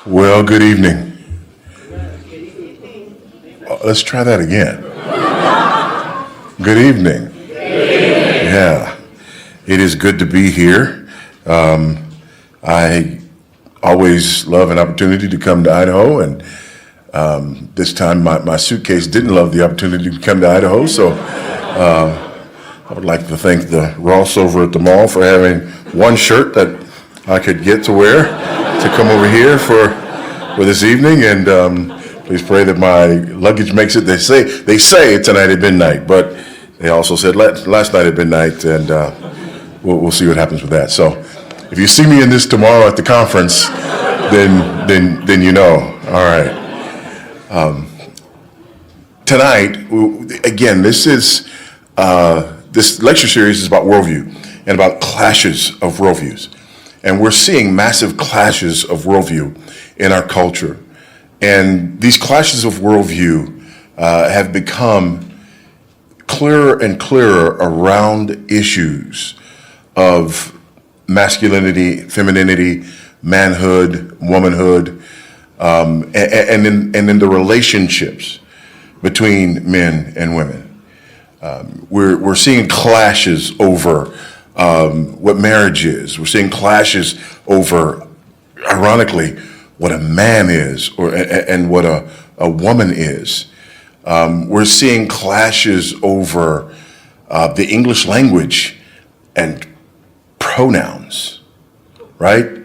Well, good evening. Let's try that again. Good evening. Yeah, it is good to be here. I always love an opportunity to come to Idaho, and this time my suitcase didn't love the opportunity to come to Idaho, so I would like to thank the Ross over at the mall for having one shirt that I could get to wear to come over here for this evening, and please pray that my luggage makes it. They say it's tonight at midnight, but they also said last night at midnight, and we'll see what happens with that. So if you see me in this tomorrow at the conference, then you know. All right. Tonight, again, this lecture series is about worldview and about clashes of worldviews. And we're seeing massive clashes of worldview in our culture. And these clashes of worldview have become clearer and clearer around issues of masculinity, femininity, manhood, womanhood, and in the relationships between men and women. We're seeing clashes over what marriage is. We're seeing clashes over, ironically, what a man is and what a woman is. We're seeing clashes over the English language and pronouns, right?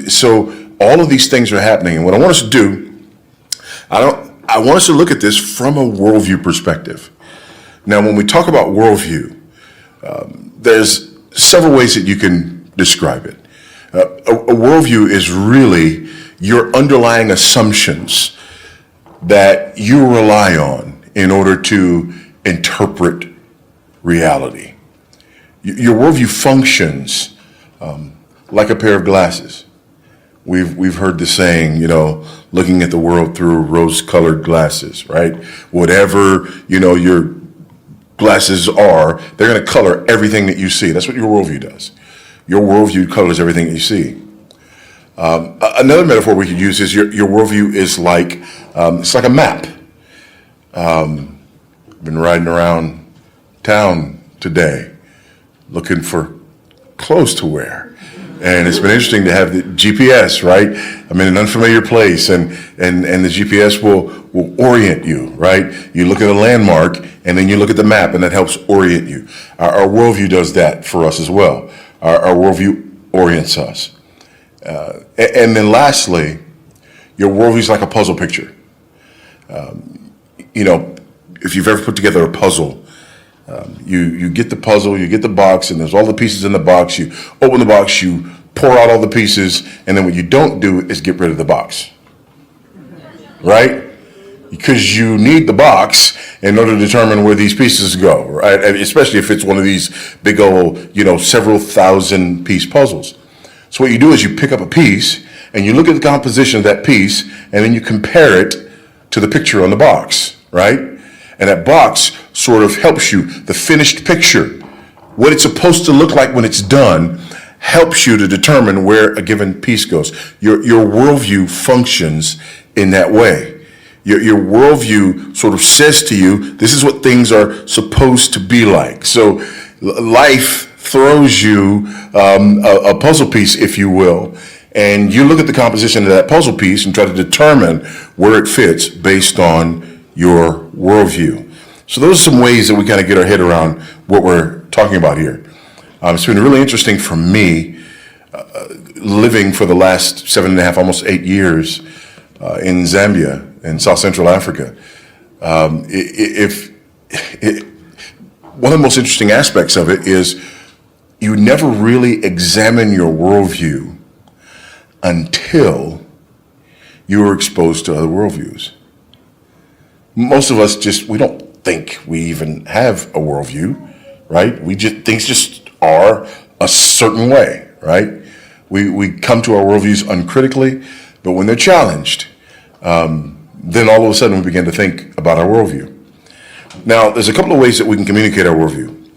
So all of these things are happening, and what I want us to do, I want us to look at this from a worldview perspective. Now, when we talk about worldview, there's several ways that you can describe it. A worldview is really your underlying assumptions that you rely on in order to interpret reality. Your worldview functions like a pair of glasses. We've heard the saying, looking at the world through rose-colored glasses, right? Whatever, your glasses are, they're going to color everything that you see. That's what your worldview does. Your worldview colors everything that you see. Another metaphor we could use is your worldview is like it's like a map. I've been riding around town today looking for clothes to wear. And it's been interesting to have the GPS, right? I'm in an unfamiliar place, and the GPS will orient you, right? You look at a landmark, and then you look at the map, and that helps orient you. Our worldview does that for us as well. Our worldview orients us. And then lastly, your worldview is like a puzzle picture. If you've ever put together a puzzle, you get the puzzle, you get the box, and there's all the pieces in the box. You open the box, you pour out all the pieces, and then what you don't do is get rid of the box, right? Because you need the box in order to determine where these pieces go, right? Especially if it's one of these big old, several thousand piece puzzles. So what you do is you pick up a piece, and you look at the composition of that piece, and then you compare it to the picture on the box, right? And that box sort of helps you, the finished picture, what it's supposed to look like when it's done, helps you to determine where a given piece goes. Your worldview functions in that way. Your worldview sort of says to you, this is what things are supposed to be like. So life throws you a puzzle piece, if you will, and you look at the composition of that puzzle piece and try to determine where it fits based on your worldview. So those are some ways that we kind of get our head around what we're talking about here. It's been really interesting for me living for the last 7.5, almost 8 years in Zambia in South Central Africa. One of the most interesting aspects of it is you never really examine your worldview until you are exposed to other worldviews. Most of us we don't think we even have a worldview, right? Things just are a certain way, right? We come to our worldviews uncritically, but when they're challenged, then all of a sudden we begin to think about our worldview. Now, there's a couple of ways that we can communicate our worldview.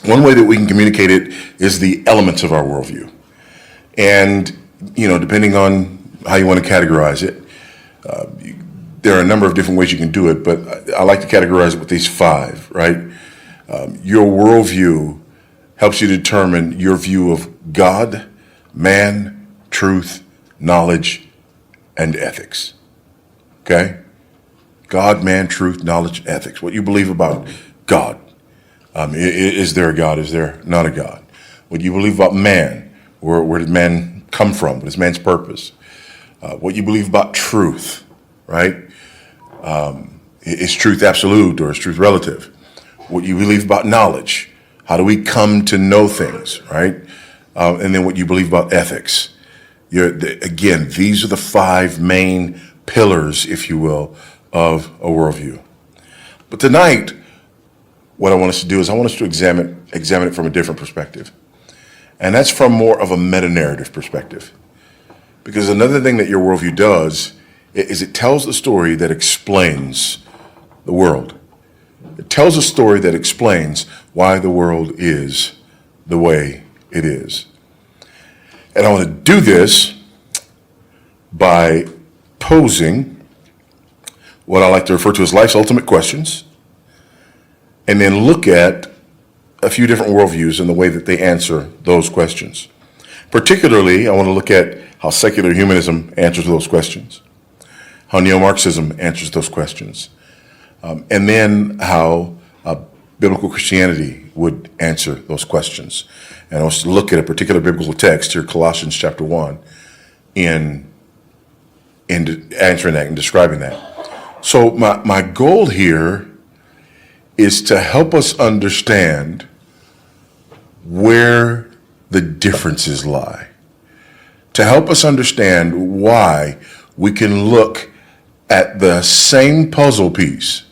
One way that we can communicate it is the elements of our worldview. And, depending on how you want to categorize it. There are a number of different ways you can do it, but I like to categorize it with these five, right? Your worldview helps you determine your view of God, man, truth, knowledge, and ethics. Okay? God, man, truth, knowledge, ethics. What you believe about God. Is there a God? Is there not a God? What you believe about man. Where did man come from? What is man's purpose? What you believe about truth, right? Is truth absolute or is truth relative? What you believe about knowledge. How do we come to know things, right? And then what you believe about ethics. Again, these are the five main pillars, if you will, of a worldview. But tonight, what I want us to do is I want us to examine it from a different perspective. And that's from more of a meta-narrative perspective. Because another thing that your worldview does is it tells a story that explains the world. It tells a story that explains why the world is the way it is. And I want to do this by posing what I like to refer to as life's ultimate questions, and then look at a few different worldviews and the way that they answer those questions. Particularly, I want to look at how secular humanism answers those questions, how neo-Marxism answers those questions, and then how biblical Christianity would answer those questions. And I want to look at a particular biblical text here, Colossians chapter 1, in answering that and describing that. So my goal here is to help us understand where the differences lie, to help us understand why we can look at the same puzzle piece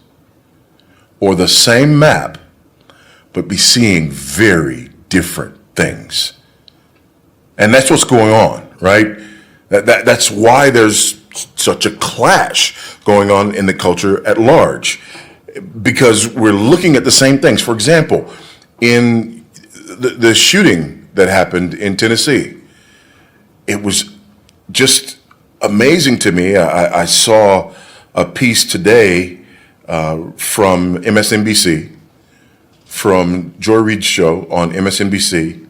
or the same map, but be seeing very different things. And that's what's going on, right? That's why there's such a clash going on in the culture at large, because we're looking at the same things. For example, in the shooting that happened in Tennessee, it was just amazing to me. I saw a piece today from MSNBC, from Joy Reid's show on MSNBC,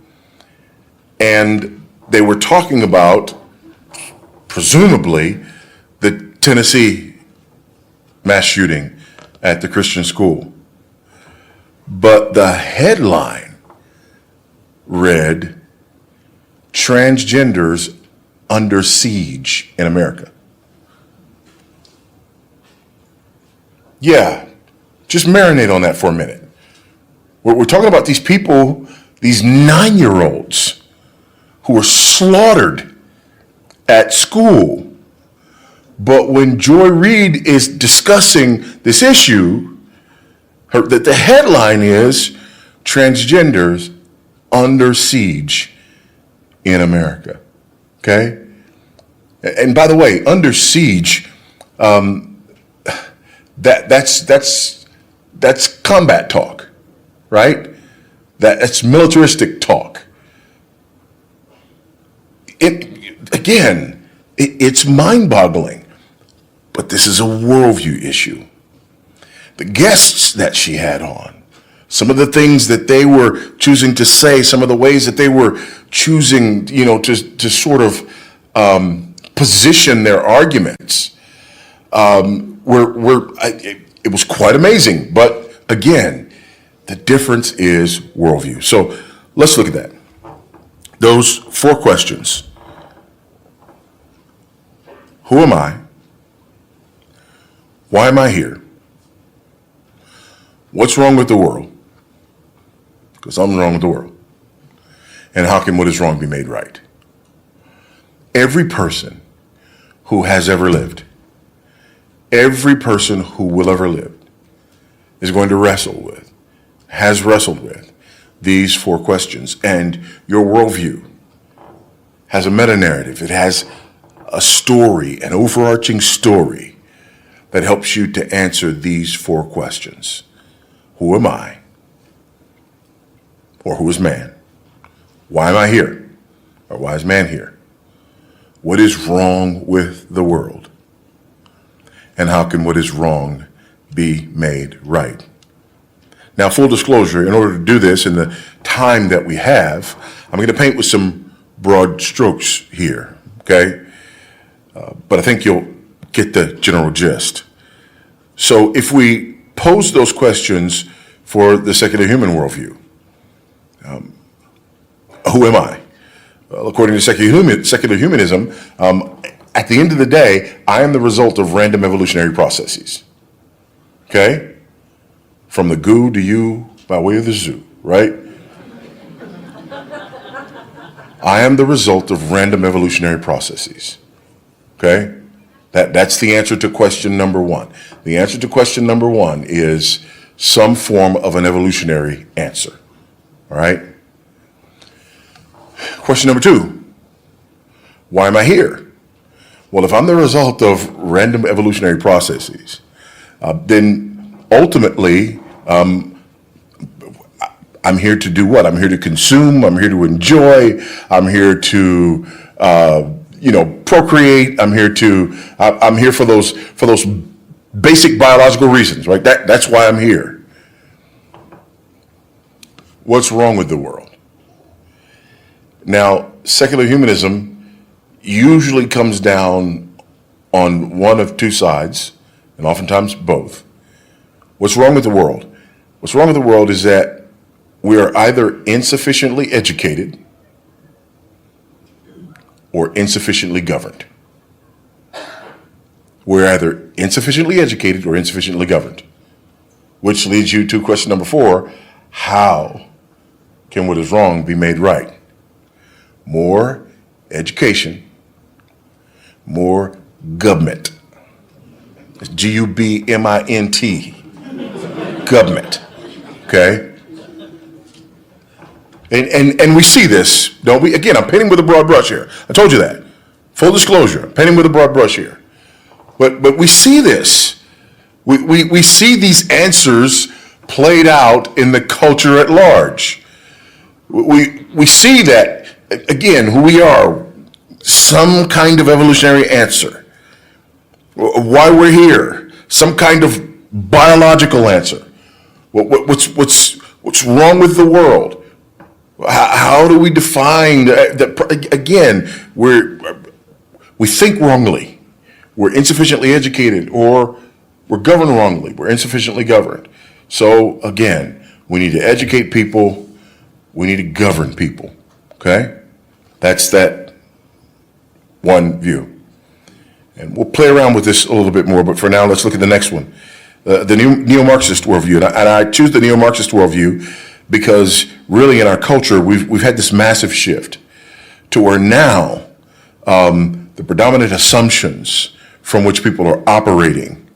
and they were talking about, presumably, the Tennessee mass shooting at the Christian school. But the headline read, "Transgenders under siege in America." Yeah, just marinate on that for a minute. We're talking about these people, these 9-year-olds who were slaughtered at school. But when Joy Reid is discussing this issue, the headline is "Transgenders under siege in America." Okay? And by the way, under siege, that's combat talk, right? That's militaristic talk. It's mind-boggling. But this is a worldview issue. The guests that she had on, some of the things that they were choosing to say, some of the ways that they were choosing, to sort of position their arguments, it was quite amazing. But again, the difference is worldview. So let's look at that. Those 4 questions. Who am I? Why am I here? What's wrong with the world? Because something's wrong with the world. And how can what is wrong be made right? Every person who has ever lived, every person who will ever live, is going to has wrestled with these 4 questions. And your worldview has a meta-narrative. It has a story, an overarching story that helps you to answer these 4 questions. Who am I? Or who is man? Why am I here? Or why is man here? what is wrong with the world? And how can what is wrong be made right? Now, full disclosure, in order to do this in the time that we have, I'm going to paint with some broad strokes here, okay? But I think you'll get the general gist. So if we pose those questions for the secular human worldview, who am I? Well, according to secular humanism, at the end of the day, I am the result of random evolutionary processes, okay? From the goo to you by way of the zoo, right? I am the result of random evolutionary processes, okay? That's the answer to question number one. The answer to question number one is some form of an evolutionary answer, all right? Question number two, why am I here? Well, if I'm the result of random evolutionary processes, then ultimately, I'm here to do what? I'm here to consume. I'm here to enjoy. I'm here to, procreate. I'm here for those basic biological reasons, right? That's why I'm here. What's wrong with the world? Now, secular humanism usually comes down on one of two sides, and oftentimes both. What's wrong with the world? What's wrong with the world is that we are either insufficiently educated or insufficiently governed. We're either insufficiently educated or insufficiently governed, which leads you to question number four, how can what is wrong be made right? More education, more government. It's G-U-B-M-I-N-T. Government, okay? And we see this, don't we? Again, I'm painting with a broad brush here. I told you that. Full disclosure, I'm painting with a broad brush here. But we see this. We see these answers played out in the culture at large. We see that, again, who we are, some kind of evolutionary answer. Why we're here, some kind of biological answer. What's wrong with the world? How do we define that? Again, we think wrongly. We're insufficiently educated, or we're governed wrongly. We're insufficiently governed. So again, we need to educate people. We need to govern people. Okay, that's that one view. And we'll play around with this a little bit more, but for now, let's look at the next one. The neo-Marxist worldview. And I choose the neo-Marxist worldview because really in our culture, we've had this massive shift to where now the predominant assumptions from which people are operating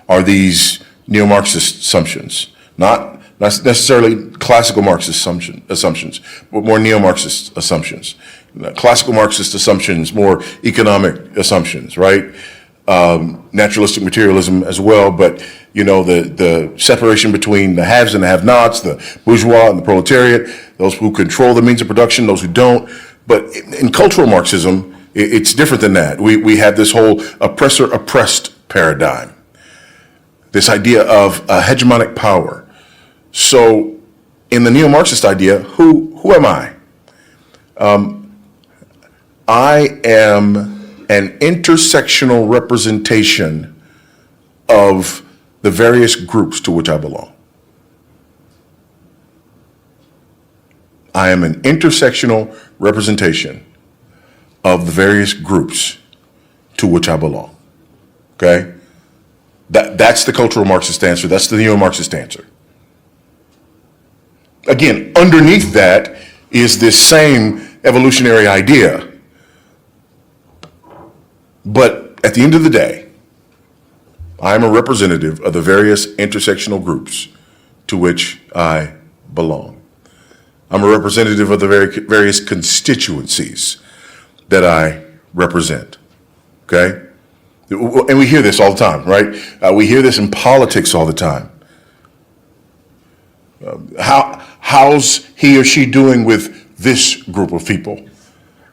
are these neo-Marxist assumptions, not necessarily classical Marxist assumptions, but more neo-Marxist assumptions. Classical Marxist assumptions, more economic assumptions, right? Naturalistic materialism as well, but the separation between the haves and the have-nots, the bourgeois and the proletariat, those who control the means of production, those who don't. But in cultural Marxism, it's different than that. We have this whole oppressor-oppressed paradigm, this idea of a hegemonic power. So in the neo-Marxist idea, who am I? I am an intersectional representation of the various groups to which I belong. I am an intersectional representation of the various groups to which I belong. Okay? That's the cultural Marxist answer. That's the neo-Marxist answer. Again, underneath that is this same evolutionary idea. But at the end of the day, I am a representative of the various intersectional groups to which I belong. I'm a representative of the various constituencies that I represent, okay? And we hear this all the time, right? We hear this in politics all the time. How's he or she doing with this group of people?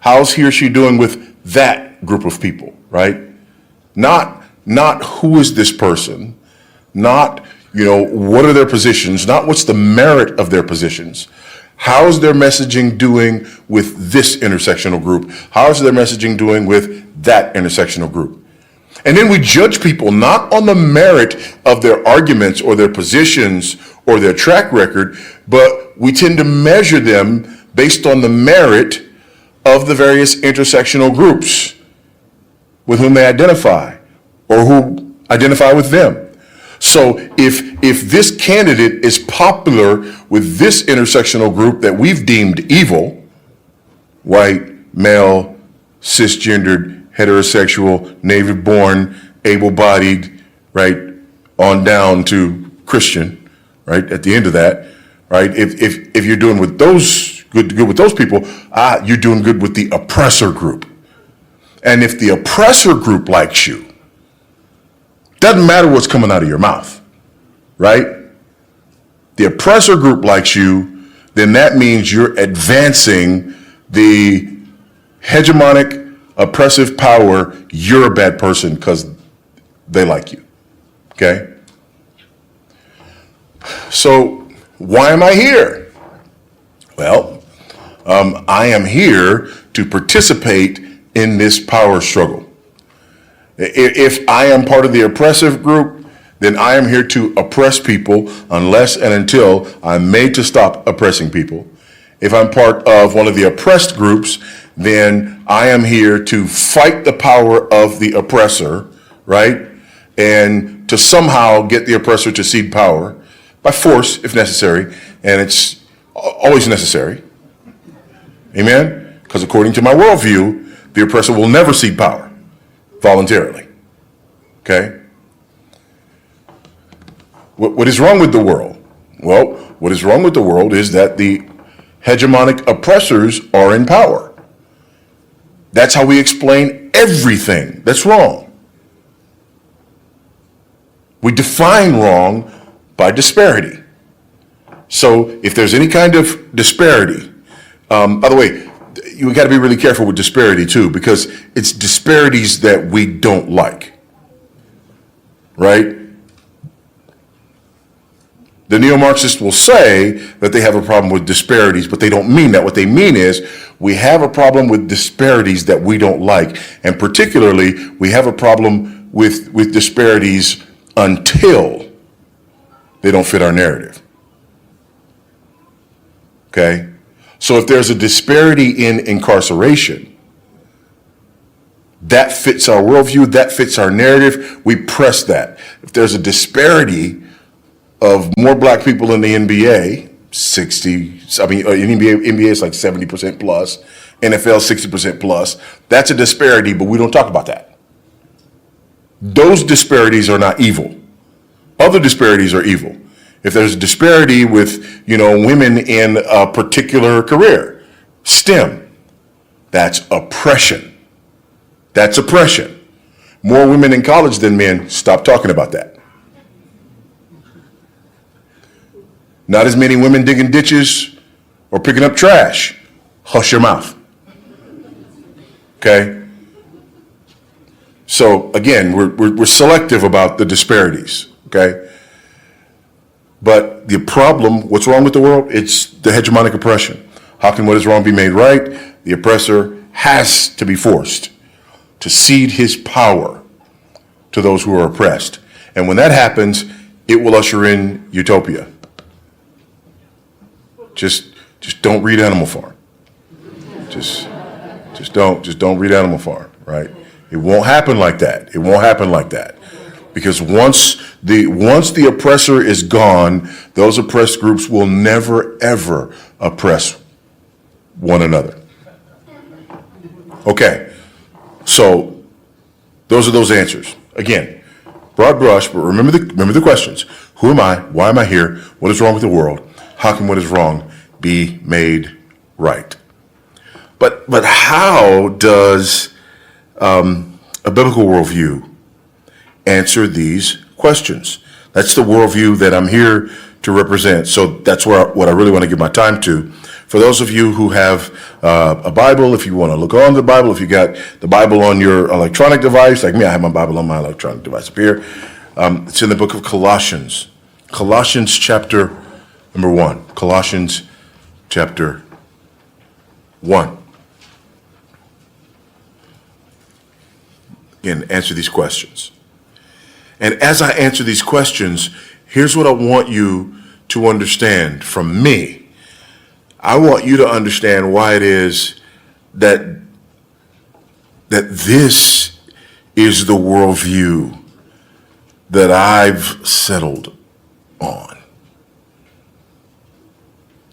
How's he or she doing with that group of people, right? Not who is this person, not, what are their positions, not what's the merit of their positions. How's their messaging doing with this intersectional group? How's their messaging doing with that intersectional group? And then we judge people not on the merit of their arguments or their positions or their track record, but we tend to measure them based on the merit of the various intersectional groups with whom they identify or who identify with them. So if this candidate is popular with this intersectional group that we've deemed evil, white, male, cisgendered, heterosexual, native-born, able-bodied, right, on down to Christian, right, at the end of that, right, if you're doing with those good with those people, you're doing good with the oppressor group. And if the oppressor group likes you, doesn't matter what's coming out of your mouth, right? The oppressor group likes you, then that means you're advancing the hegemonic, oppressive power. You're a bad person because they like you, okay? So why am I here? Well, I am here to participate in this power struggle. If I am part of the oppressive group, then I am here to oppress people unless and until I'm made to stop oppressing people. If I'm part of one of the oppressed groups, then I am here to fight the power of the oppressor, right? And to somehow get the oppressor to cede power by force if necessary, and it's always necessary. Amen? Because according to my worldview, the oppressor will never cede power voluntarily. Okay? What is wrong with the world? Well, what is wrong with the world is that the hegemonic oppressors are in power. That's how we explain everything that's wrong. We define wrong by disparity. So if there's any kind of disparity, by the way, you got to be really careful with disparity too, because it's disparities that we don't like, right? The neo-Marxists will say that they have a problem with disparities, but they don't mean that. What they mean is we have a problem with disparities that we don't like, and particularly we have a problem with disparities until they don't fit our narrative. Okay? So if there's a disparity in incarceration, that fits our worldview, that fits our narrative, we press that. If there's a disparity of more black people in the NBA, NBA is like 70% plus, NFL 60% plus, that's a disparity, but we don't talk about that. Those disparities are not evil. Other disparities are evil. If there's a disparity with, women in a particular career, STEM, that's oppression. That's oppression. More women in college than men, stop talking about that. Not as many women digging ditches or picking up trash, hush your mouth. Okay? So again, we're selective about the disparities, okay? But the problem, what's wrong with the world? It's the hegemonic oppression. How can what is wrong be made right? The oppressor has to be forced to cede his power to those who are oppressed. And when that happens, it will usher in utopia. Just don't read Animal Farm. Just don't read Animal Farm, right? It won't happen like that. It won't happen like that. Because once the oppressor is gone, those oppressed groups will never, ever oppress one another. Okay, so those are those answers. Again, broad brush, but remember the questions. Who am I? Why am I here? What is wrong with the world? How can what is wrong be made right? But how does a biblical worldview answer these questions? That's the worldview that I'm here to represent. So that's what I really want to give my time to For those of you who have a Bible, if you want to look on the Bible, if you got the Bible on your electronic device, like me, I have my Bible on my electronic device up here. It's in the book of Colossians. Colossians chapter number 1. Colossians chapter 1. Again, answer these questions. And as I answer these questions, here's what I want you to understand from me. I want you to understand why it is that this is the worldview that I've settled on.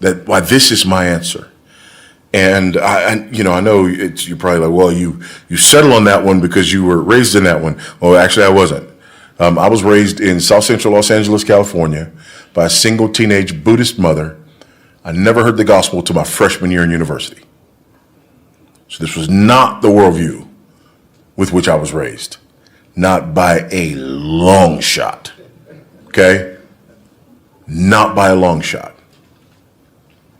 That why this is my answer. And I know you're probably like, well, you settle on that one because you were raised in that one. Well, actually, I wasn't. I was raised in South Central Los Angeles, California, by a single teenage Buddhist mother. I never heard the gospel until my freshman year in university. So this was not the worldview with which I was raised. Not by a long shot. Okay? Not by a long shot.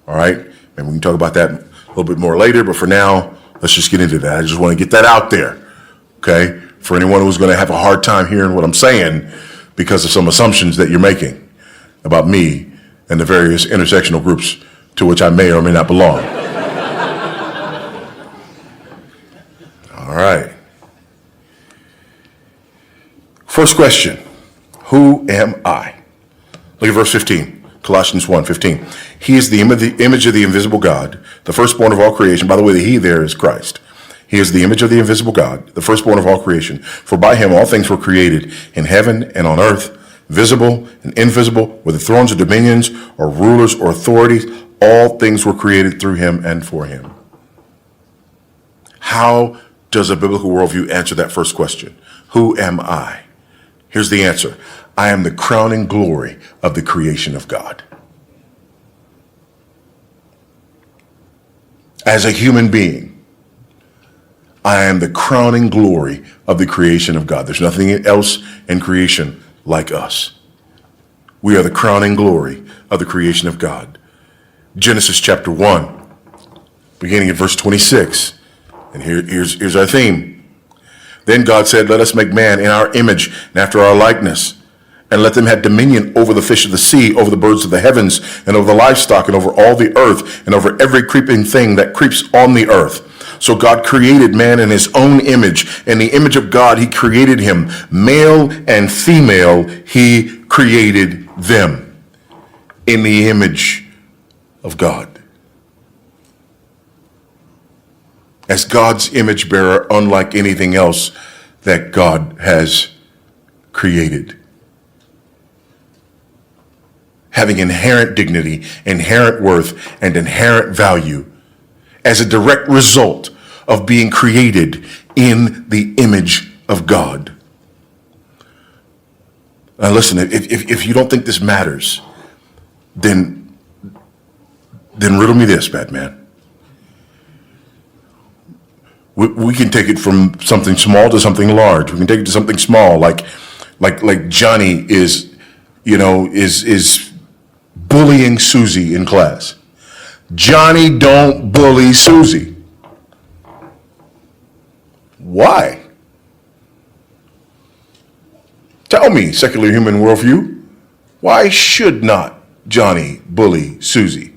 All right? Maybe we can talk about that a little bit more later, but for now, let's just get into that. I just want to get that out there. Okay? For anyone who's going to have a hard time hearing what I'm saying because of some assumptions that you're making about me and the various intersectional groups to which I may or may not belong. All right. First question, who am I? Look at verse 15, Colossians 1:15. He is the image of the invisible God, the firstborn of all creation. By the way, the he there is Christ. He is the image of the invisible God, the firstborn of all creation. For by him all things were created in heaven and on earth, visible and invisible, whether thrones or dominions or rulers or authorities, all things were created through him and for him. How does a biblical worldview answer that first question? Who am I? Here's the answer. I am the crowning glory of the creation of God. As a human being, I am the crowning glory of the creation of God. There's nothing else in creation like us. We are the crowning glory of the creation of God. Genesis chapter 1, beginning at verse 26. And here's our theme. Then God said, let us make man in our image and after our likeness, and let them have dominion over the fish of the sea, over the birds of the heavens, and over the livestock, and over all the earth, and over every creeping thing that creeps on the earth. So God created man in his own image. In the image of God, he created him. Male and female, he created them in the image of God. As God's image bearer, unlike anything else that God has created. Having inherent dignity, inherent worth, and inherent value as a direct result of being created in the image of God. Now listen, if you don't think this matters, then riddle me this, Batman. We can take it from something small to something large. We can take it to something small, like Johnny is bullying Susie in class. Johnny, don't bully Susie. Why? Tell me, secular human worldview, why should not Johnny bully Susie?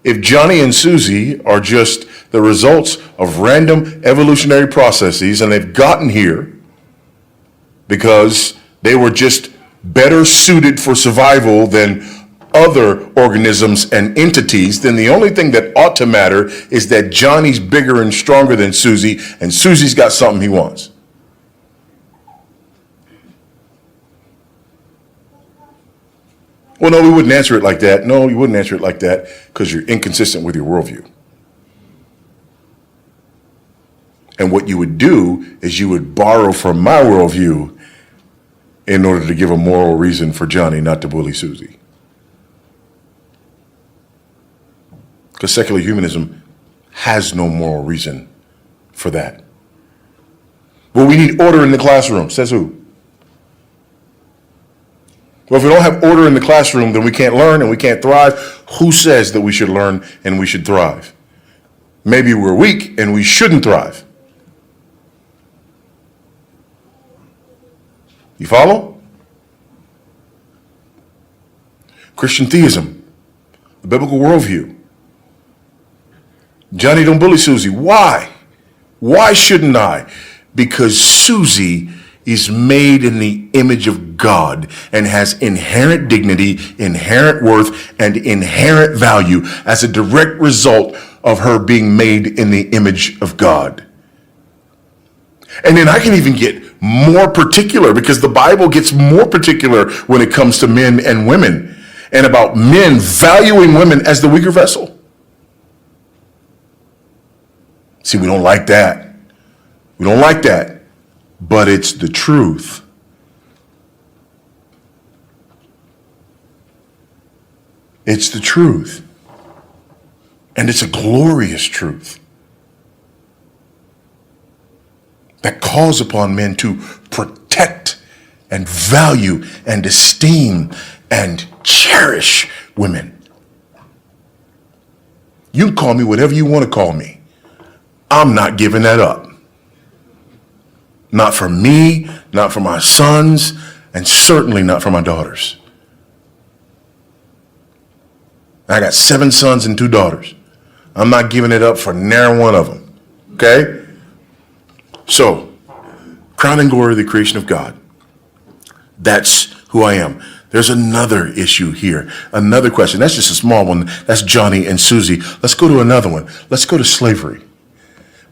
If Johnny and Susie are just the results of random evolutionary processes and they've gotten here because they were just better suited for survival than other organisms and entities, then the only thing that ought to matter is that Johnny's bigger and stronger than Susie, and Susie's got something he wants. Well, no, we wouldn't answer it like that. No, you wouldn't answer it like that because you're inconsistent with your worldview. And what you would do is you would borrow from my worldview in order to give a moral reason for Johnny not to bully Susie. Because secular humanism has no moral reason for that. Well, we need order in the classroom. Says who? Well, if we don't have order in the classroom, then we can't learn and we can't thrive. Who says that we should learn and we should thrive? Maybe we're weak and we shouldn't thrive. You follow? Christian theism, the biblical worldview. Johnny, don't bully Susie. Why? Why shouldn't I? Because Susie is made in the image of God and has inherent dignity, inherent worth, and inherent value as a direct result of her being made in the image of God. And then I can even get more particular, because the Bible gets more particular when it comes to men and women, and about men valuing women as the weaker vessel. See, we don't like that. We don't like that, but it's the truth. It's the truth. And it's a glorious truth that calls upon men to protect and value and esteem and cherish women. You can call me whatever you want to call me. I'm not giving that up. Not for me, not for my sons, and certainly not for my daughters. I got 7 sons and 2 daughters. I'm not giving it up for ne'er one of them. Okay? So, crown and glory of the creation of God. That's who I am. There's another issue here. Another question. That's just a small one. That's Johnny and Susie. Let's go to another one. Let's go to slavery.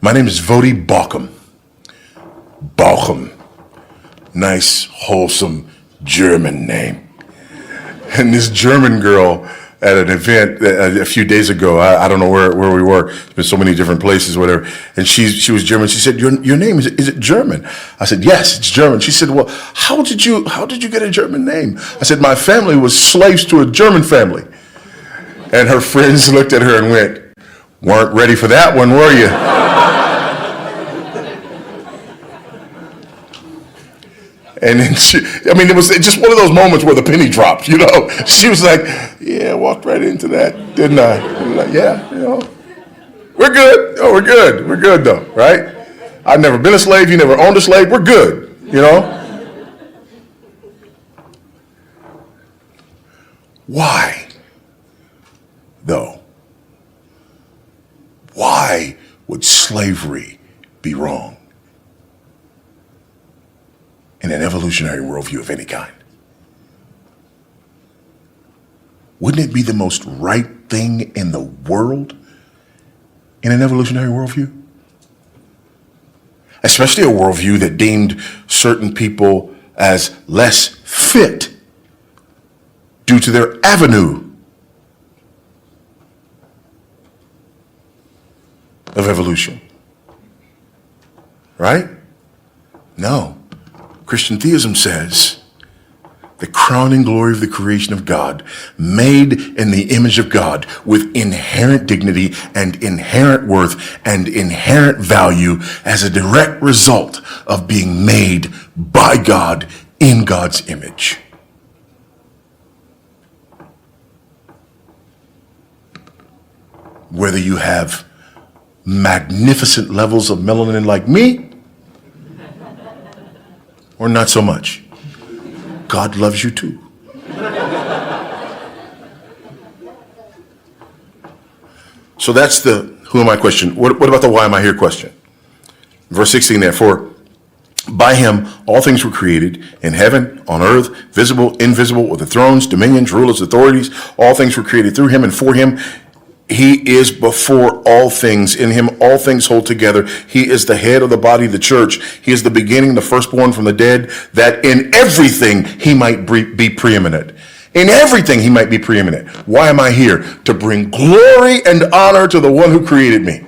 My name is Voddie Baucham. Baucham. Nice, wholesome German name. And this German girl at an event a few days ago, I don't know where we were. There's been so many different places, whatever. And she was German. She said, your name, is it German? I said, yes, it's German. She said, well, how did you get a German name? I said, my family was slaves to a German family. And her friends looked at her and went, weren't ready for that one, were you? And then it was just one of those moments where the penny dropped, you know. She was like, yeah, I walked right into that, didn't I? I'm like, yeah, you know, we're good. Oh, we're good. We're good, though, right? I've never been a slave. You never owned a slave. We're good, you know. Why, though? Why would slavery be wrong in an evolutionary worldview of any kind? Wouldn't it be the most right thing in the world in an evolutionary worldview? Especially a worldview that deemed certain people as less fit due to their avenue of evolution. Right? No. Christian theism says the crowning glory of the creation of God, made in the image of God with inherent dignity and inherent worth and inherent value as a direct result of being made by God in God's image. Whether you have magnificent levels of melanin like me, or not so much, God loves you too. So that's the who am I question. What about the why am I here question? Verse 16, therefore, by him all things were created, in heaven, on earth, visible, invisible, whether thrones, dominions, rulers, authorities. All things were created through him and for him. He is before all things. In him all things hold together. He is the head of the body, the church. He is the beginning, the firstborn from the dead, that in everything he might be preeminent. In everything he might be preeminent. Why am I here? To bring glory and honor to the one who created me.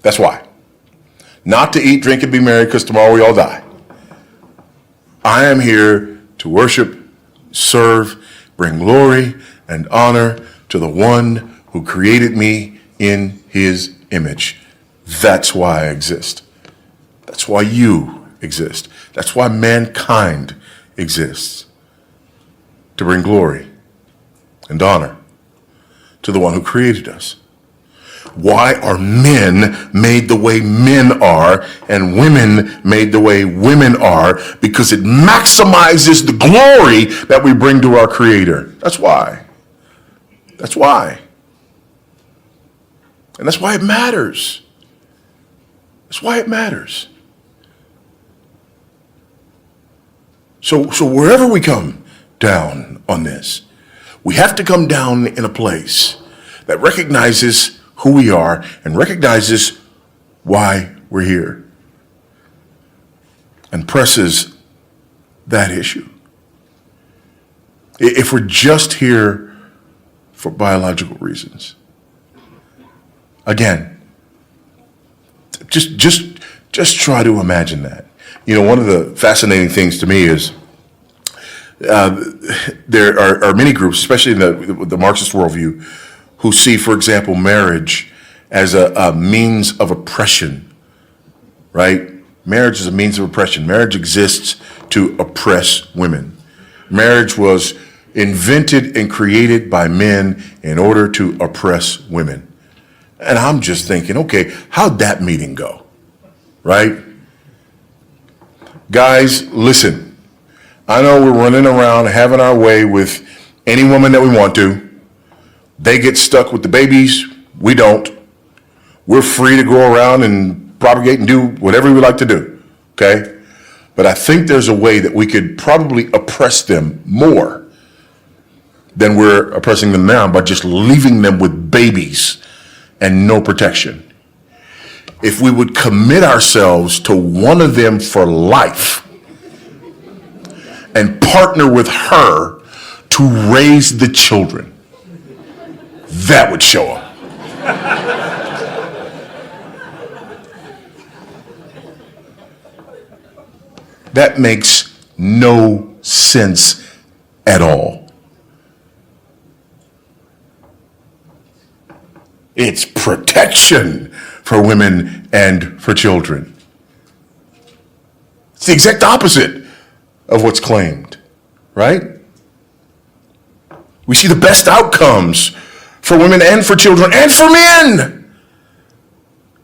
That's why. Not to eat, drink, and be merry, because tomorrow we all die. I am here to worship, serve, bring glory and honor to the one who created me in his image. That's why I exist. That's why you exist. That's why mankind exists. to bring glory and honor to the one who created us. Why are men made the way men are and women made the way women are? Because it maximizes the glory that we bring to our Creator. That's why. That's why. And that's why it matters. That's why it matters. So wherever we come down on this, we have to come down in a place that recognizes who we are and recognizes why we're here and presses that issue. If we're just here for biological reasons, again, just try to imagine that. You know, one of the fascinating things to me is there are many groups, especially in the Marxist worldview, who see, for example, marriage as a means of oppression, right? Marriage is a means of oppression. Marriage exists to oppress women. Marriage was invented and created by men in order to oppress women. And I'm just thinking, okay, how'd that meeting go, right? Guys, listen, I know we're running around having our way with any woman that we want to. They get stuck with the babies. We don't. We're free to go around and propagate and do whatever we like to do, okay? But I think there's a way that we could probably oppress them more than we're oppressing them now by just leaving them with babies and no protection. If we would commit ourselves to one of them for life and partner with her to raise the children, that would show them. That makes no sense at all. It's protection for women and for children. It's the exact opposite of what's claimed, right? We see the best outcomes for women and for children and for men.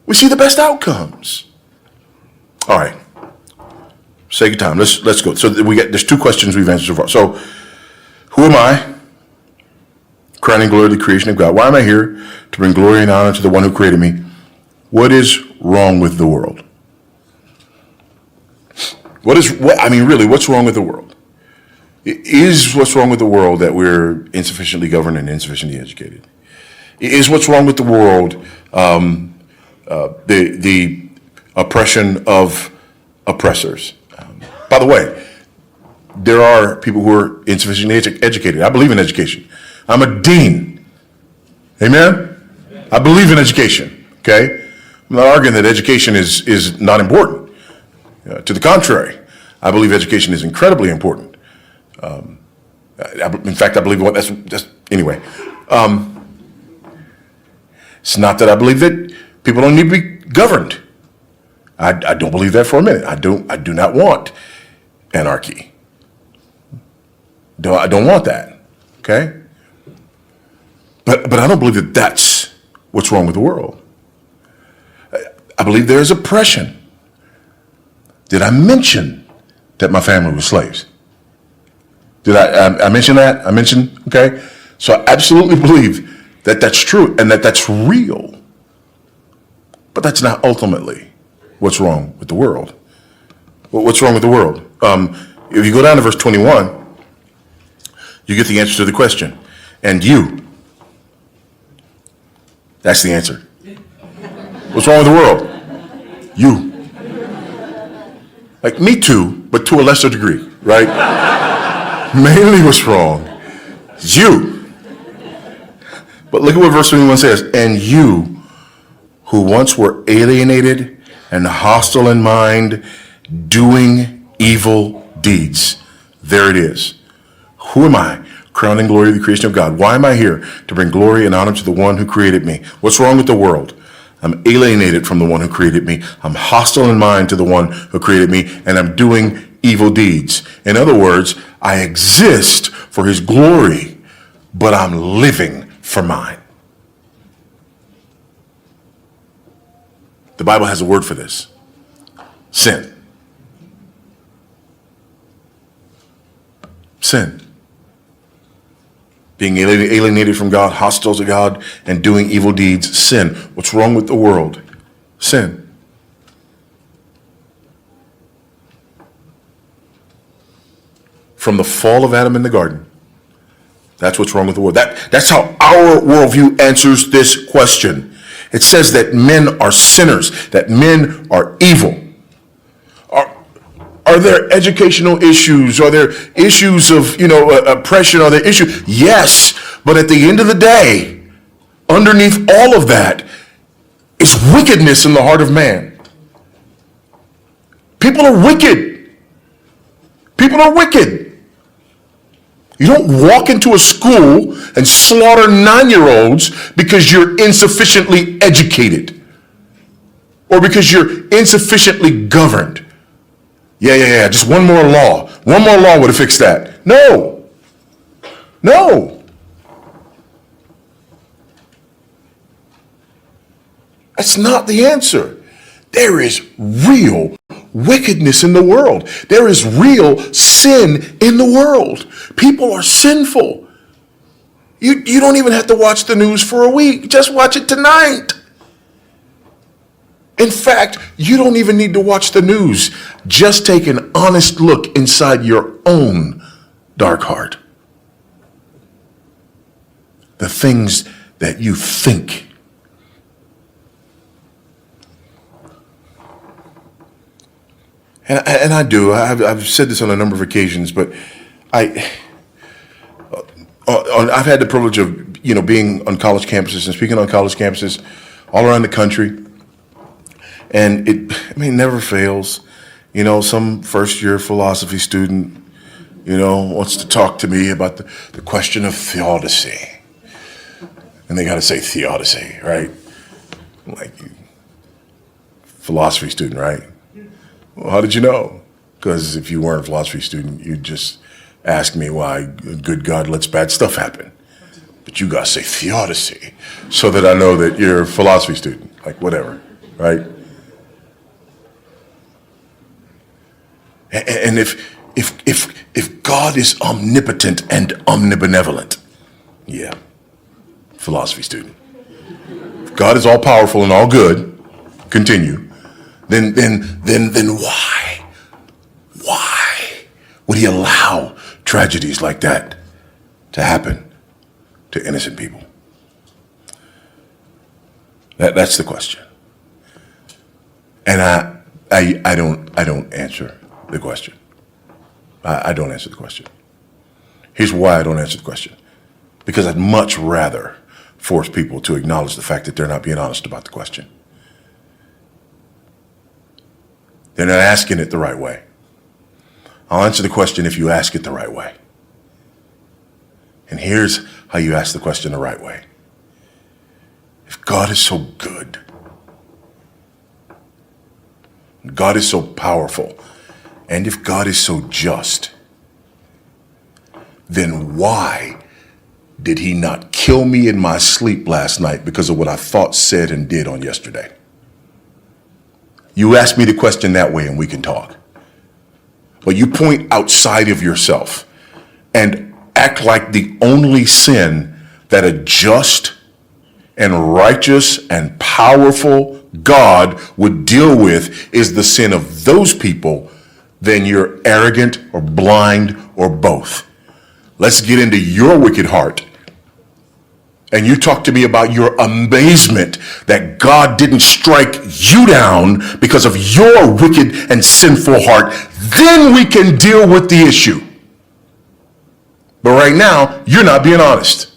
We see the best outcomes. All right. Sake of time, let's go. So there's two questions we've answered so far. So, who am I? Crowning glory to the creation of God. Why am I here? To bring glory and honor to the one who created me. What is wrong with the world? What's wrong with the world? Is what's wrong with the world that we're insufficiently governed and insufficiently educated? Is what's wrong with the world the oppression of oppressors? By the way, there are people who are insufficiently educated. I believe in education. I'm a dean. Amen? I believe in education, okay? I'm not arguing that education is not important. To the contrary, I believe education is incredibly important. In fact, I believe anyway. It's not that I believe that people don't need to be governed. I don't believe that for a minute. I do not want anarchy. I don't want that, okay? But I don't believe that that's what's wrong with the world. I believe there is oppression. Did I mention that my family was slaves? Did I mention that? Okay? So I absolutely believe that that's true and that that's real. But that's not ultimately what's wrong with the world. Well, what's wrong with the world? If you go down to verse 21, you get the answer to the question. And you. That's the answer. What's wrong with the world? You. Like me too, but to a lesser degree, right? Mainly what's wrong is you. But look at what verse 21 says. And you, who once were alienated and hostile in mind, doing evil deeds. There it is. Who am I? Crowning glory to the creation of God. Why am I here? To bring glory and honor to the one who created me. What's wrong with the world? I'm alienated from the one who created me. I'm hostile in mind to the one who created me, and I'm doing evil deeds. In other words, I exist for his glory, but I'm living for mine. The Bible has a word for this: sin. Sin. Being alienated from God, hostile to God, and doing evil deeds. Sin. What's wrong with the world? Sin. From the fall of Adam in the garden, that's what's wrong with the world. That's how our worldview answers this question. It says that men are sinners, that men are evil. Are there educational issues? Are there issues of, oppression? Are there issues? Yes, but at the end of the day, underneath all of that is wickedness in the heart of man. People are wicked. People are wicked. You don't walk into a school and slaughter 9-year-olds because you're insufficiently educated or because you're insufficiently governed. Yeah. Just one more law. One more law would have fixed that. No. That's not the answer. There is real wickedness in the world. There is real sin in the world. People are sinful. You don't even have to watch the news for a week. Just watch it tonight. In fact, you don't even need to watch the news. Just take an honest look inside your own dark heart. The things that you think. And I do. I've said this on a number of occasions, but I've had the privilege of being on college campuses and speaking on college campuses all around the country, and it never fails. Some first-year philosophy student wants to talk to me about the question of theodicy, and they got to say theodicy, right? Like, philosophy student, right? Well, how did you know? Because if you weren't a philosophy student, you'd just ask me why good God lets bad stuff happen. But you got to say theodicy so that I know that you're a philosophy student, like whatever, right? And if God is omnipotent and omnibenevolent, yeah, philosophy student. If God is all powerful and all good, continue. Then why would he allow tragedies like that to happen to innocent people? That's the question. And I don't answer the question. I don't answer the question. Here's why I don't answer the question. Because I'd much rather force people to acknowledge the fact that they're not being honest about the question. They're not asking it the right way. I'll answer the question if you ask it the right way. And here's how you ask the question the right way. If God is so good, God is so powerful, and if God is so just, then why did he not kill me in my sleep last night because of what I thought, said, and did on yesterday? You ask me the question that way and we can talk. But you point outside of yourself and act like the only sin that a just and righteous and powerful God would deal with is the sin of those people, then you're arrogant or blind or both. Let's get into your wicked heart. And you talk to me about your amazement that God didn't strike you down because of your wicked and sinful heart. Then we can deal with the issue. But right now, you're not being honest.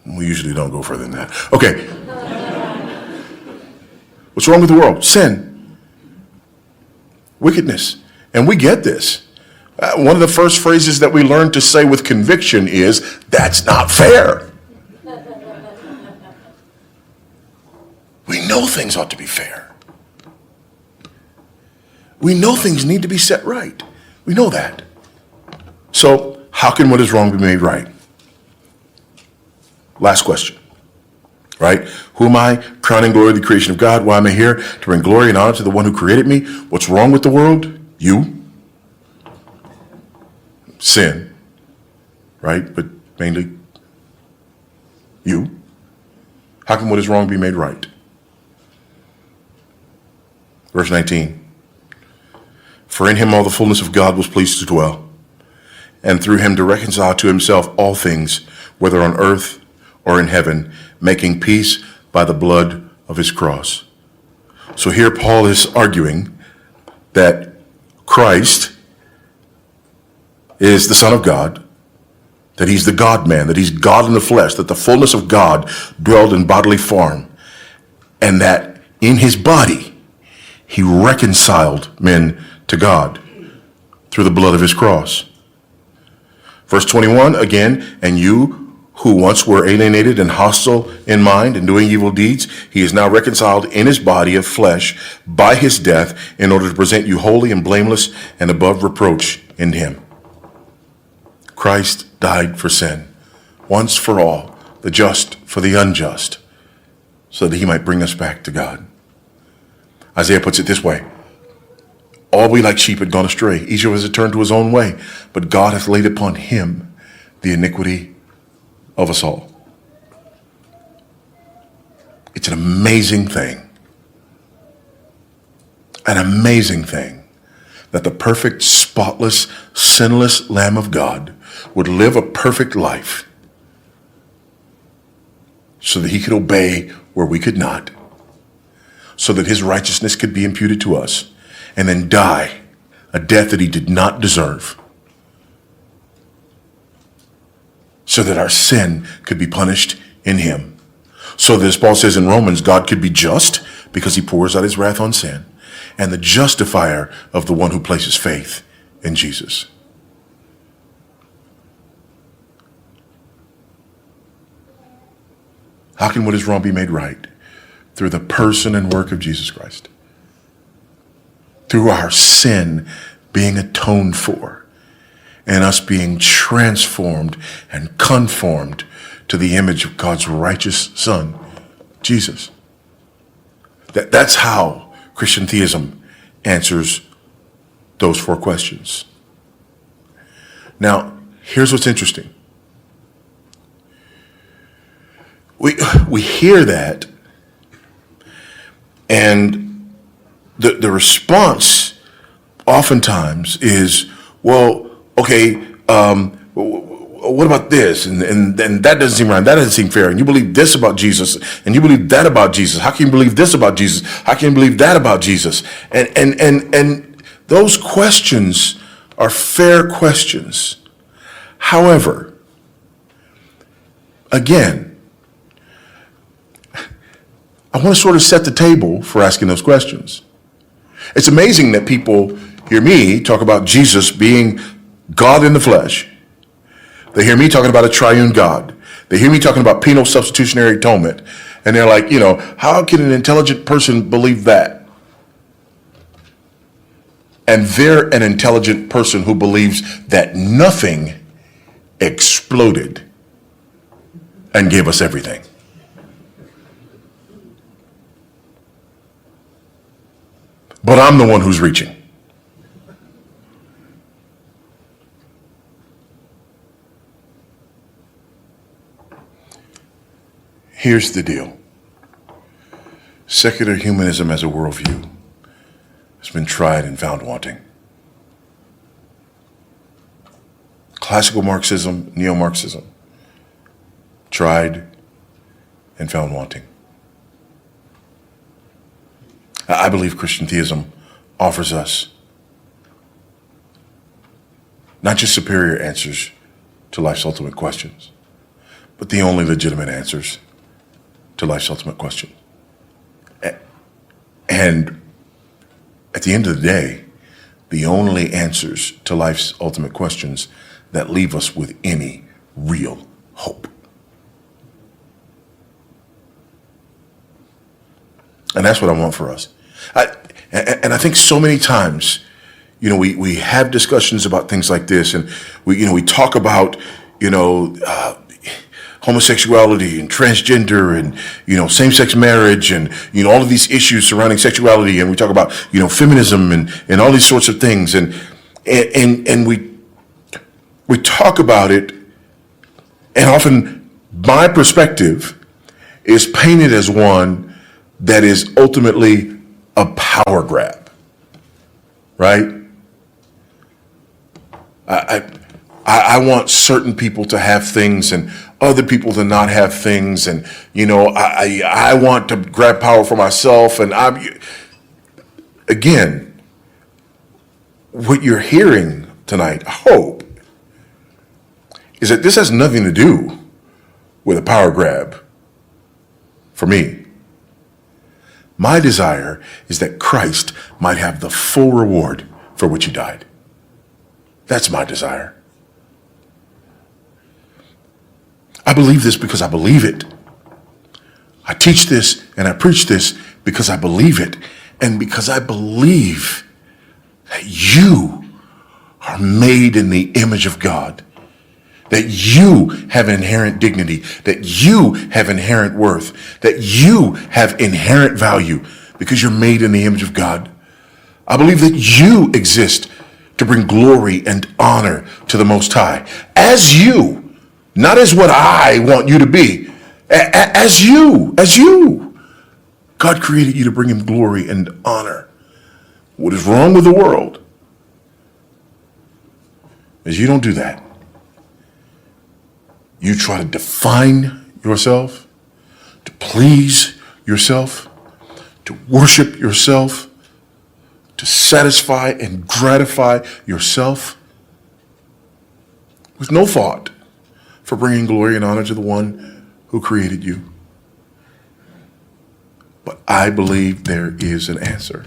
We usually don't go further than that. Okay. What's wrong with the world? Sin. Wickedness. And we get this. One of the first phrases that we learn to say with conviction is, that's not fair. We know things ought to be fair. We know things need to be set right. We know that. So how can what is wrong be made right? Last question, right? Who am I? Crowning glory of the creation of God. Why am I here? To bring glory and honor to the one who created me. What's wrong with the world? You. Sin, right? But mainly you. How can what is wrong be made right? Verse 19. For in him all the fullness of God was pleased to dwell, and through him to reconcile to himself all things, whether on earth or in heaven, making peace by the blood of his cross. So here Paul is arguing that Christ is the Son of God, that he's the God-man, that he's God in the flesh, that the fullness of God dwelled in bodily form, and that in his body he reconciled men to God through the blood of his cross. Verse 21, again, and you who once were alienated and hostile in mind and doing evil deeds, he is now reconciled in his body of flesh by his death in order to present you holy and blameless and above reproach in him. Christ died for sin, once for all, the just for the unjust, so that he might bring us back to God. Isaiah puts it this way: all we like sheep had gone astray. Each of us had turned to his own way, but God hath laid upon him the iniquity of us all. It's an amazing thing that the perfect, spotless, sinless Lamb of God would live a perfect life so that he could obey where we could not, so that his righteousness could be imputed to us, and then die a death that he did not deserve, so that our sin could be punished in him. So that, as Paul says in Romans, God could be just because he pours out his wrath on sin, and the justifier of the one who places faith in Jesus. How can what is wrong be made right? Through the person and work of Jesus Christ. Through our sin being atoned for, and us being transformed and conformed to the image of God's righteous Son, Jesus. That's how Christian theism answers those four questions. Now, here's what's interesting. We hear that, and the response oftentimes is, well, okay, what about this? And that doesn't seem right. That doesn't seem fair. And you believe this about Jesus, and you believe that about Jesus. How can you believe this about Jesus? How can you believe that about Jesus? And those questions are fair questions. However, again, I want to sort of set the table for asking those questions. It's amazing that people hear me talk about Jesus being God in the flesh. They hear me talking about a triune God. They hear me talking about penal substitutionary atonement. And they're like, how can an intelligent person believe that? And they're an intelligent person who believes that nothing exploded and gave us everything. But I'm the one who's reaching. Here's the deal. Secular humanism as a worldview has been tried and found wanting. Classical Marxism, neo-Marxism, tried and found wanting. I believe Christian theism offers us not just superior answers to life's ultimate questions, but the only legitimate answers to life's ultimate question. And at the end of the day, the only answers to life's ultimate questions that leave us with any real hope. And that's what I want for us. And I think so many times, we have discussions about things like this, and we talk about, homosexuality and transgender and, same-sex marriage and, all of these issues surrounding sexuality. And we talk about, feminism and all these sorts of things. And we talk about it, and often my perspective is painted as one that is ultimately a power grab, right? I want certain people to have things and other people to not have things, and I want to grab power for myself. And again, what you're hearing tonight, I hope, is that this has nothing to do with a power grab for me. My desire is that Christ might have the full reward for which he died. That's my desire. I believe this because I believe it. I teach this and I preach this because I believe it, and because I believe that you are made in the image of God, that you have inherent dignity, that you have inherent worth, that you have inherent value because you're made in the image of God. I believe that you exist to bring glory and honor to the Most High, as you, not as what I want you to be, as you. God created you to bring him glory and honor. What is wrong with the world is you don't do that. You try to define yourself, to please yourself, to worship yourself, to satisfy and gratify yourself with no thought for bringing glory and honor to the one who created you. But I believe there is an answer.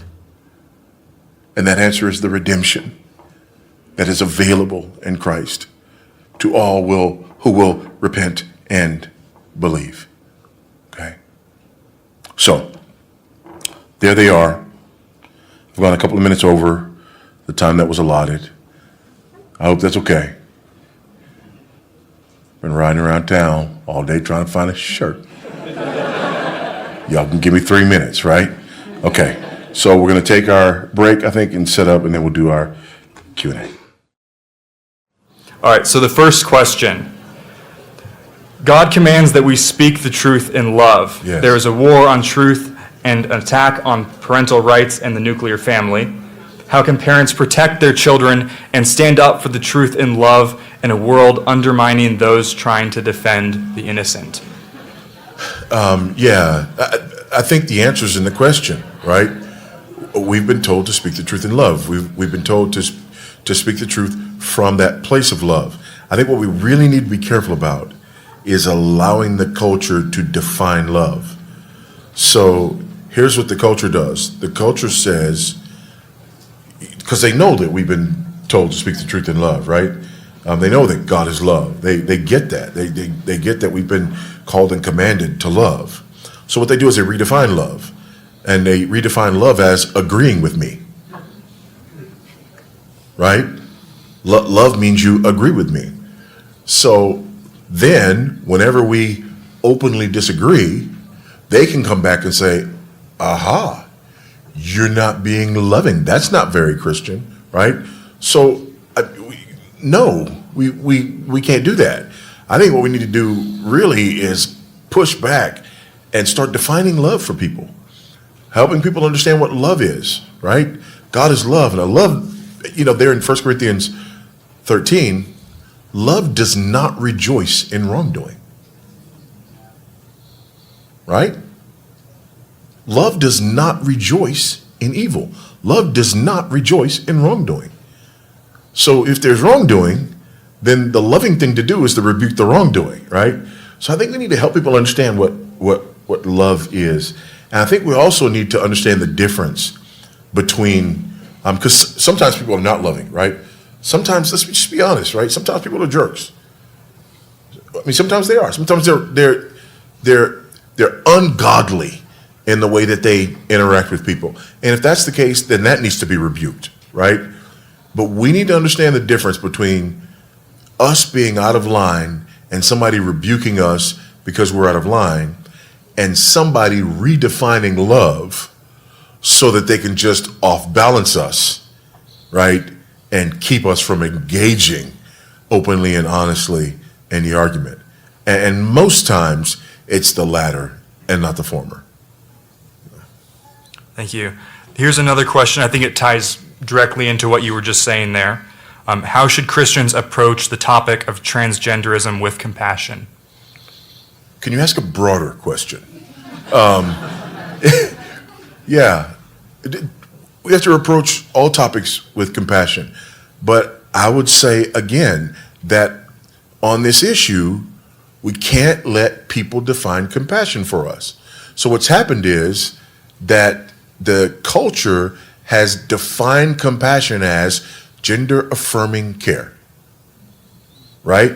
And that answer is the redemption that is available in Christ to all who will repent and believe. Okay? So, there they are. I've gone a couple of minutes over the time that was allotted. I hope that's okay. Been riding around town all day trying to find a shirt. Y'all can give me 3 minutes, right? Okay. So we're going to take our break, I think, and set up, and then we'll do our Q&A. All right, so the first question. God commands that we speak the truth in love. Yes. There is a war on truth and an attack on parental rights and the nuclear family. How can parents protect their children and stand up for the truth in love in a world undermining those trying to defend the innocent? I think the answer is in the question, right? We've been told to speak the truth in love. We've been told to speak the truth from that place of love. I think what we really need to be careful about is allowing the culture to define love. So here's what the culture does. The culture says, because they know that we've been told to speak the truth in love, right? They know that God is love. They get that. They get that we've been called and commanded to love. So what they do is they redefine love. And they redefine love as agreeing with me. Right? Love means you agree with me. So then, whenever we openly disagree, they can come back and say, aha, you're not being loving. That's not very Christian, right? So, no, we can't do that. I think what we need to do really is push back and start defining love for people. Helping people understand what love is, right? God is love. And I love, there in 1 Corinthians 13, love does not rejoice in wrongdoing. Right? Love does not rejoice in evil. Love does not rejoice in wrongdoing. So if there's wrongdoing, then the loving thing to do is to rebuke the wrongdoing, right? So I think we need to help people understand what love is. And I think we also need to understand the difference between, because sometimes people are not loving, right? Sometimes, let's just be honest, right? Sometimes people are jerks. I mean, sometimes they are. Sometimes they're ungodly in the way that they interact with people. And if that's the case, then that needs to be rebuked, right? But we need to understand the difference between us being out of line and somebody rebuking us because we're out of line, and somebody redefining love so that they can just off balance us, right? And keep us from engaging openly and honestly in the argument. And most times it's the latter and not the former. Thank you. Here's another question. I think it ties directly into what you were just saying there. How should Christians approach the topic of transgenderism with compassion? Can you ask a broader question? Yeah, we have to approach all topics with compassion. But I would say, again, that on this issue, we can't let people define compassion for us. So what's happened is that the culture has defined compassion as gender-affirming care, right?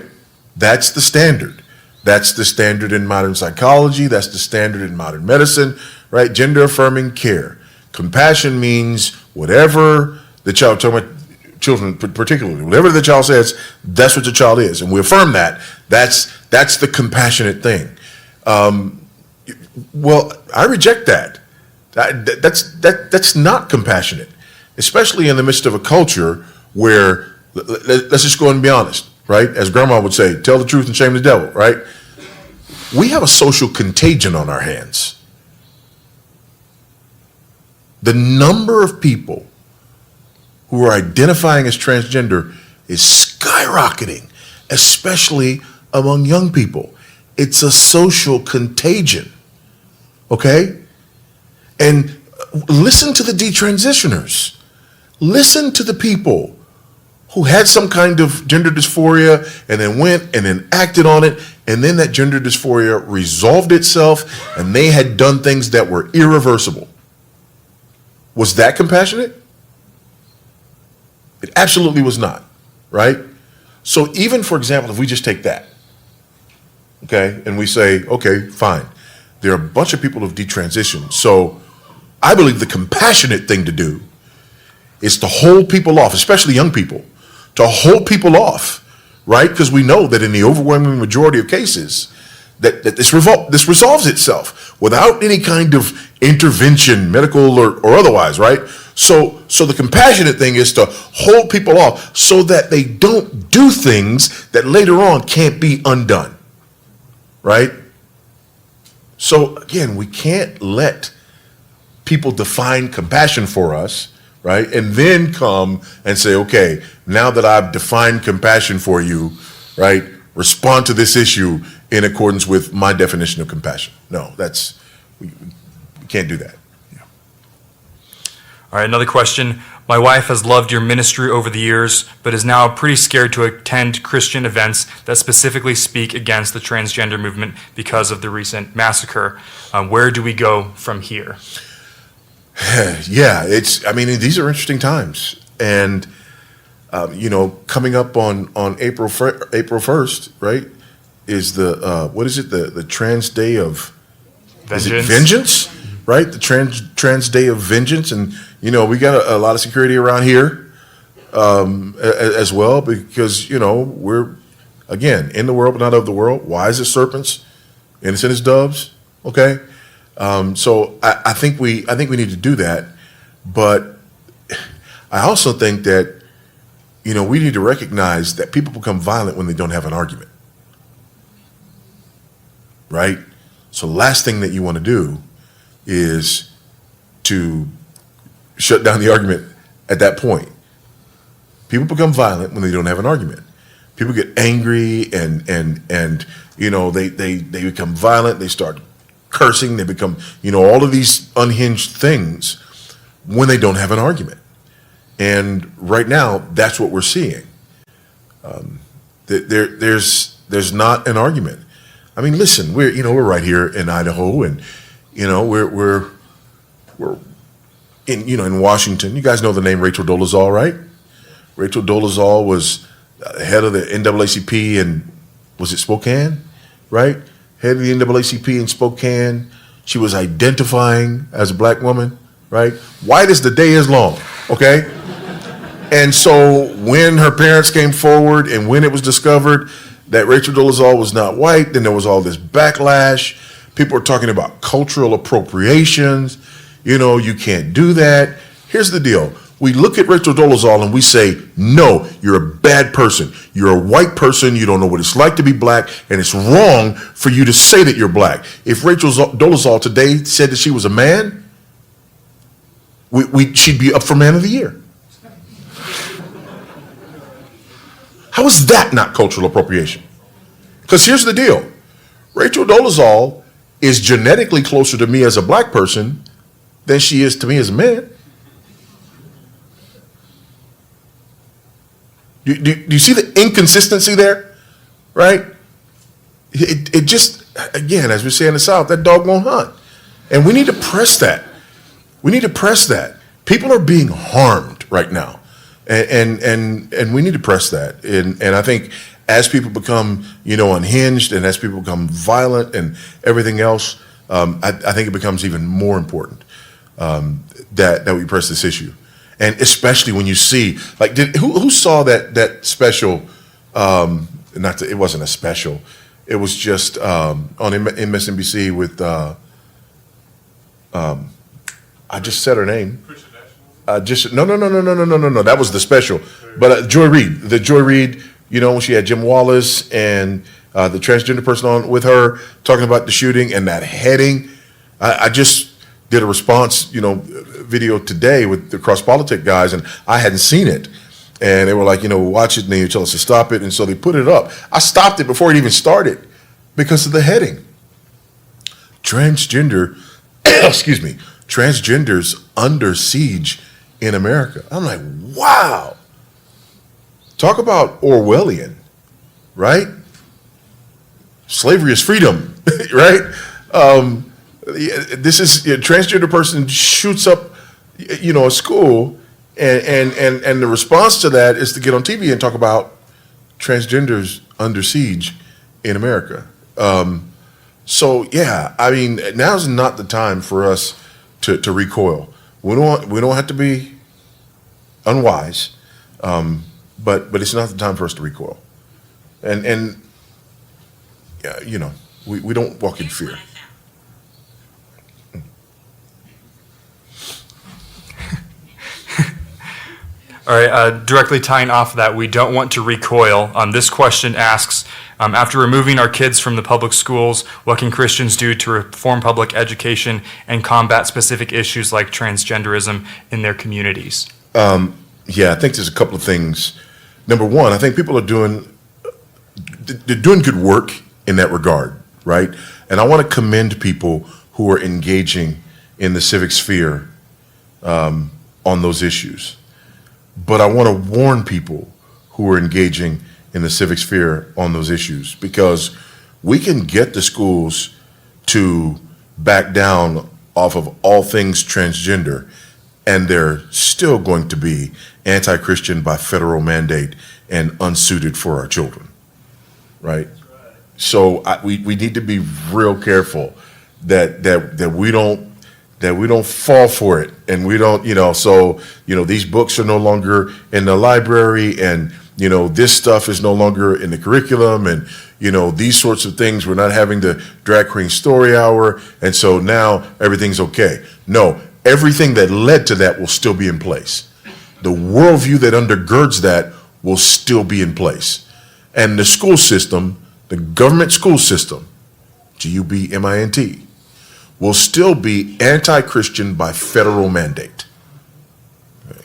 That's the standard. That's the standard in modern psychology. That's the standard in modern medicine, right? Gender-affirming care. Compassion means whatever the child, talking about children particularly, whatever the child says, that's what the child is. And we affirm that. That's the compassionate thing. Well, I reject that. That's not compassionate, especially in the midst of a culture where, let's just go and be honest, right? As grandma would say, tell the truth and shame the devil, right? We have a social contagion on our hands. The number of people who are identifying as transgender is skyrocketing, especially among young people. It's a social contagion, okay? And listen to the detransitioners. Listen to the people who had some kind of gender dysphoria and then went and then acted on it, and then that gender dysphoria resolved itself and they had done things that were irreversible. Was that compassionate? It absolutely was not, right? So even, for example, if we just take that, okay, and we say, okay, fine, there are a bunch of people who've detransitioned. So I believe the compassionate thing to do is to hold people off, especially young people, to hold people off, right? Because we know that in the overwhelming majority of cases, that this resolves itself without any kind of intervention, medical or otherwise, right? So the compassionate thing is to hold people off so that they don't do things that later on can't be undone, right? So again, we can't let people define compassion for us, right? And then come and say, okay, now that I've defined compassion for you, right, respond to this issue in accordance with my definition of compassion. No, we can't do that. Yeah. All right, another question. My wife has loved your ministry over the years, but is now pretty scared to attend Christian events that specifically speak against the transgender movement because of the recent massacre. Where do we go from here? Yeah, these are interesting times. And, coming up on April 1st, right, is the Trans Day of Vengeance. Is it Vengeance, right? The Trans Day of Vengeance. And, we got a lot of security around here as well because, we're, again, in the world but not of the world, wise as serpents, innocent as doves, okay? So I think we need to do that, but I also think that, we need to recognize that people become violent when they don't have an argument, right? So the last thing that you want to do is to shut down the argument at that point. People become violent when they don't have an argument. People get angry and they become violent. They start cursing. They become, all of these unhinged things when they don't have an argument. And right now, that's what we're seeing. There's not an argument. I mean, listen, we're right here in Idaho, and we're in Washington. You guys know the name Rachel Dolezal, right? Rachel Dolezal was head of the NAACP in, was it Spokane, right? Head of the NAACP in Spokane. She was identifying as a black woman, right? White as the day is long, okay? And so when her parents came forward and when it was discovered that Rachel Dolezal was not white, then there was all this backlash. People were talking about cultural appropriations. You can't do that. Here's the deal. We look at Rachel Dolezal and we say, no, you're a bad person. You're a white person. You don't know what it's like to be black, and it's wrong for you to say that you're black. If Rachel Dolezal today said that she was a man, she'd be up for Man of the Year. How is that not cultural appropriation? Because here's the deal. Rachel Dolezal is genetically closer to me as a black person than she is to me as a man. Do you see the inconsistency there? Right? It just, again, as we say in the South, that dog won't hunt. And we need to press that. We need to press that. People are being harmed right now. And we need to press that. And I think as people become, unhinged, and as people become violent and everything else, I think it becomes even more important that we press this issue. And especially when you see, like, who saw that special? It wasn't a special. It was just on MSNBC with I just said her name. No. That was the special. But Joy Reid, when she had Jim Wallace and the transgender person on with her talking about the shooting and that heading. I just did a response, video today with the Cross Politic guys, and I hadn't seen it. And they were like, watch it, and they tell us to stop it. And so they put it up. I stopped it before it even started because of the heading. Transgenders under siege in America. I'm like, wow. Talk about Orwellian, right? Slavery is freedom, right? This is a transgender person shoots up, a school, and the response to that is to get on TV and talk about transgenders under siege in America. So yeah, I mean, now's not the time for us to recoil. We don't have to be unwise, but it's not the time for us to recoil. And we don't walk in fear. All right, directly tying off of that, we don't want to recoil. This question asks, after removing our kids from the public schools, what can Christians do to reform public education and combat specific issues like transgenderism in their communities? Yeah, I think there's a couple of things. Number one, I think people are doing good work in that regard, right? And I want to commend people who are engaging in the civic sphere on those issues. But I want to warn people who are engaging in the civic sphere on those issues, because we can get the schools to back down off of all things transgender, and they're still going to be anti-Christian by federal mandate and unsuited for our children, right? So we need to be real careful that we don't fall for it, and we don't, these books are no longer in the library, and, this stuff is no longer in the curriculum, and, these sorts of things. We're not having the drag queen story hour, and so now everything's okay. No, everything that led to that will still be in place. The worldview that undergirds that will still be in place. And the school system, the government school system, GUBMINT, will still be anti-Christian by federal mandate. Okay.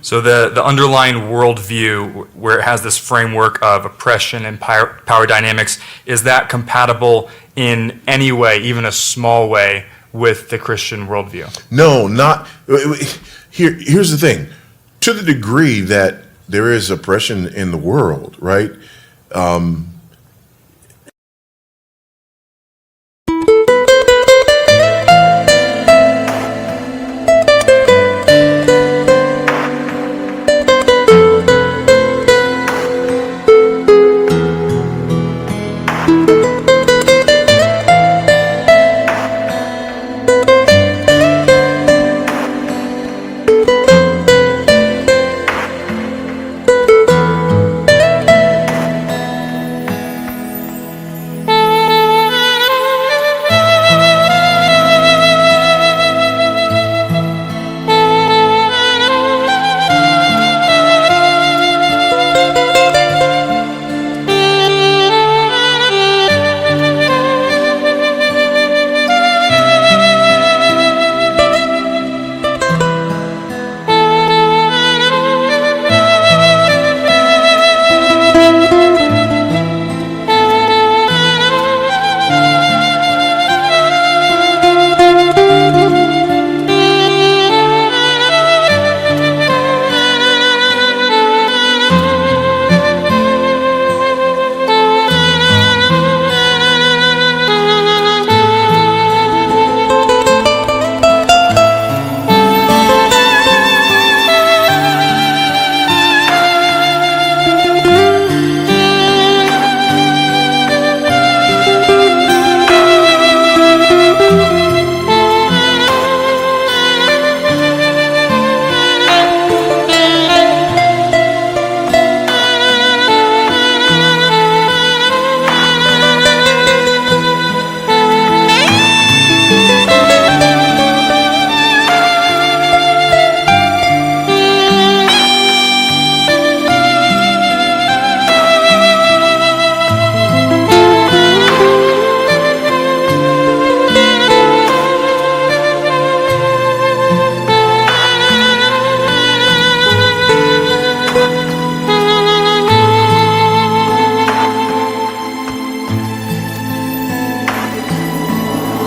So the underlying worldview, where it has this framework of oppression and power dynamics, is that compatible in any way, even a small way, with the Christian worldview? No, not. Here's the thing. To the degree that there is oppression in the world, right?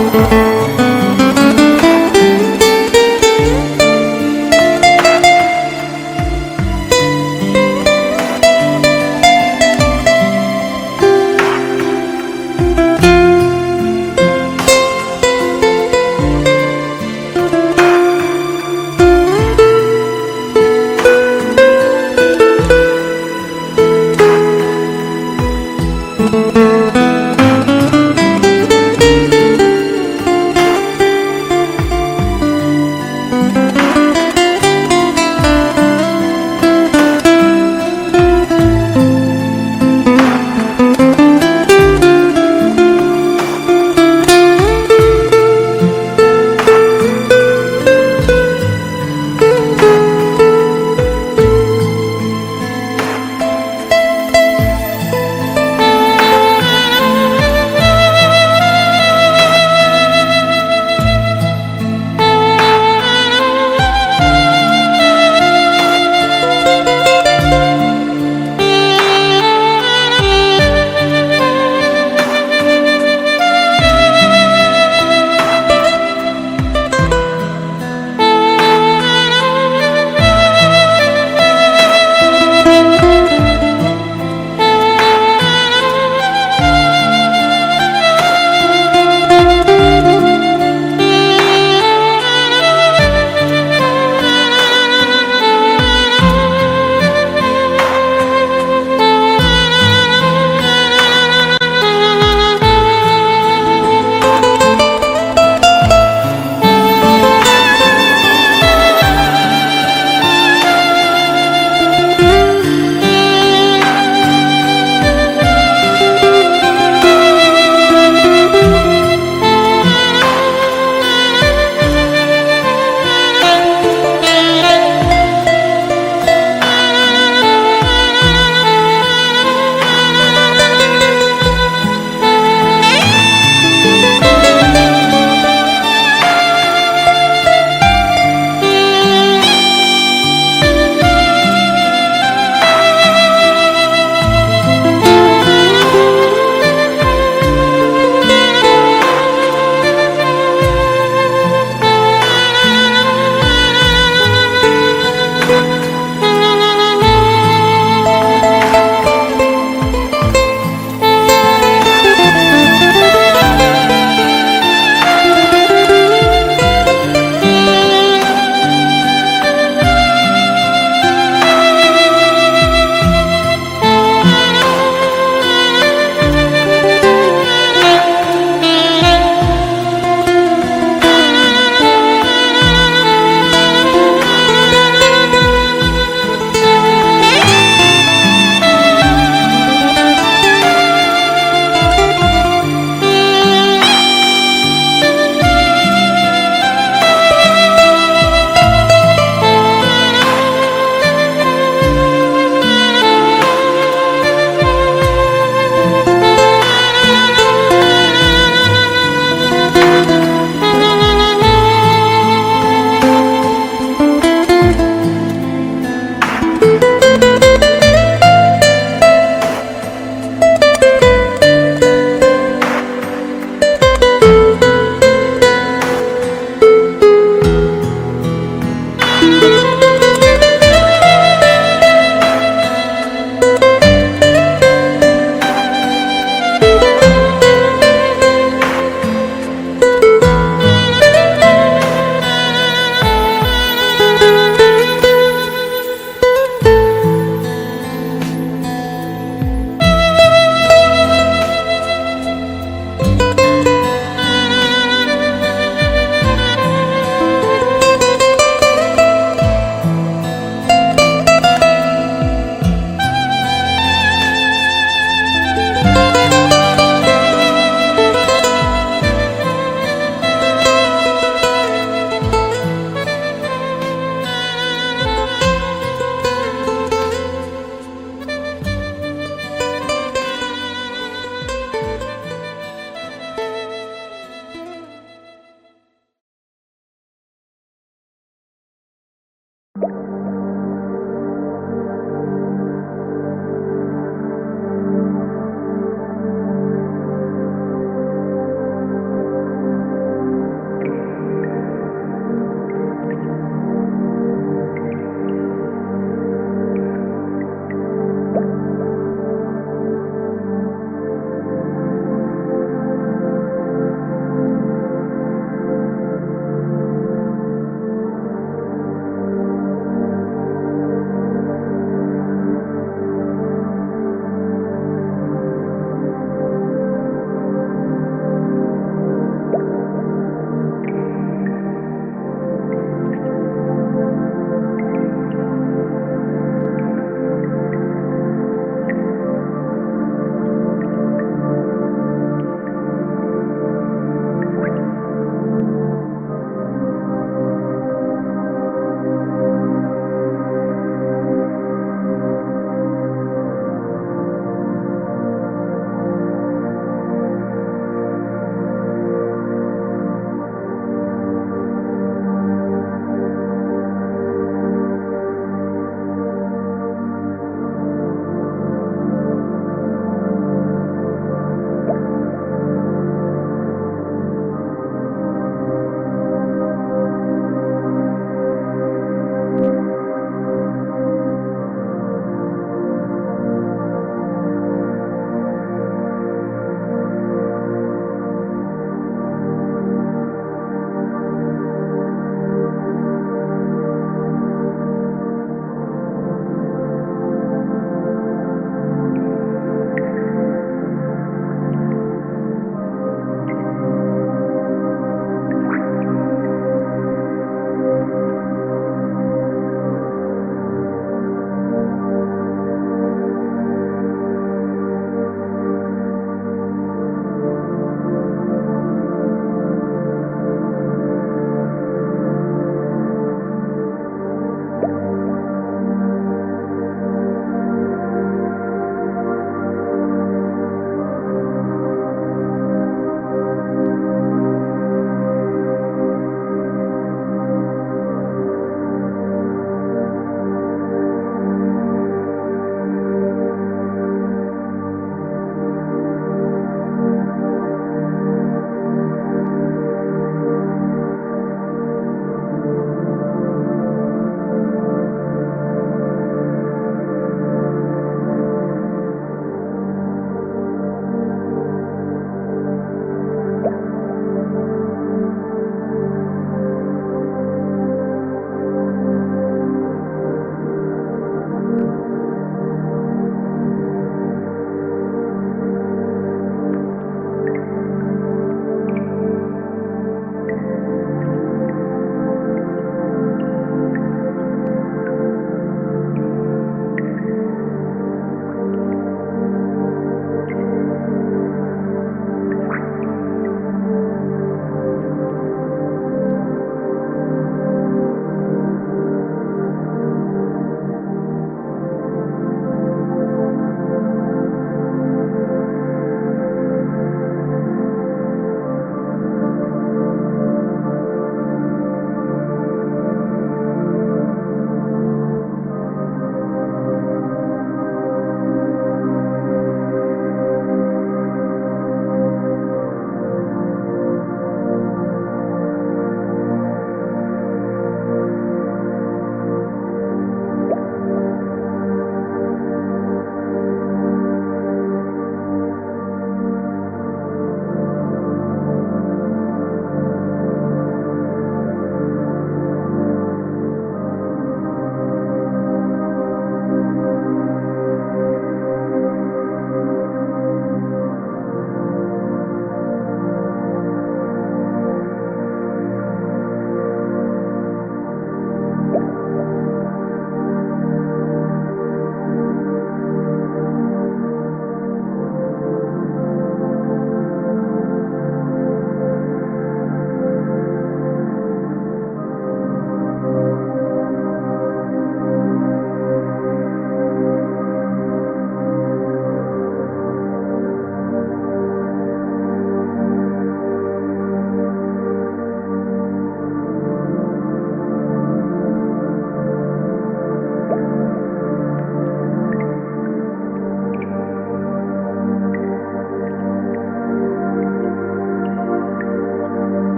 Amen.